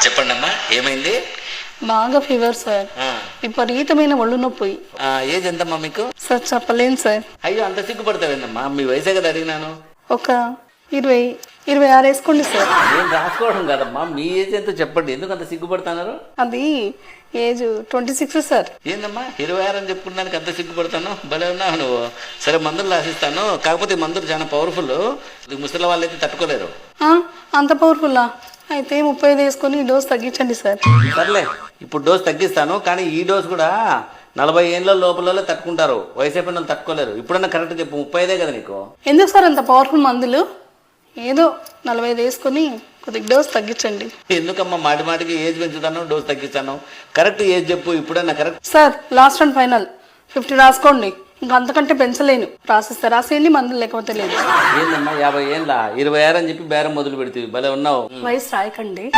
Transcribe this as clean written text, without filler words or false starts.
చెప్పండి అమ్మా, ఏమైంది? బాగా ఫీవర్ సార్, విపరీతమైన ఒళ్ళు నొప్పి. ఏజ్ ఎంతమ్మా మీకు? సార్ చెప్పలేను సార్. అయ్యో, అంత సిగ్గుపడతావేందమ్మా? మీ వయసే కదా అడిగినాను. ఒక 26 వేసుకోండి సార్. నేను రాసుకోవడం కదమ్మా, మీ ఏజ్ ఎంతో చెప్పండి. ఎందుకు అంత సిగ్గుపడుతున్నారు? అది ఏజ్ 26 సార్. ఏందమ్మా 26 అని చెప్పుకున్నానికి అంత సిగ్గుపడతాను? భలే ఉన్నావు నువ్వు. సరే, మందులు రాసిస్తాను. కాకపోతే మందులు చాలా పవర్ఫుల్, ముసలి వాళ్ళు అయితే తట్టుకోలేరు. అంత పవర్ఫుల్లా? అయితే 35 వేసుకొని డోస్ తగ్గించండి సార్. సర్లే, ఇప్పుడు డోస్ తగ్గిస్తాను. కానీ ఈ డోస్ కూడా 40 ఏళ్ళ లోపల తట్టుకుంటారు, వయసు అయిపోయిన వాళ్ళు తట్టుకోలేరు. ఇప్పుడన్నా కరెక్ట్ చెప్పు, 35 కదా నీకు? ఎందుకు సార్ అంత పవర్ఫుల్ మందులు? ఏదో 45 వేసుకొని కొద్దిగా డోస్ తగ్గించండి. ఎందుకమ్మా మాటి మాటికి ఏజ్ పెంచుతాను, డోస్ తగ్గిస్తాను? కరెక్ట్ ఏజ్ చెప్పు ఇప్పుడన్నా. Correct sir, last and final 50 రాసుకోండి. ఇంకా అంతకంటే పెంచలేను. రాసిస్తే రాసేయండి, మందులు లేకపోతే లేదు. ఏందమ్మా 50 ఏళ్ళ 26 అని చెప్పి బేరం మొదలు పెడుతుంది. భలే ఉన్నావు. వయసు రాయకండి.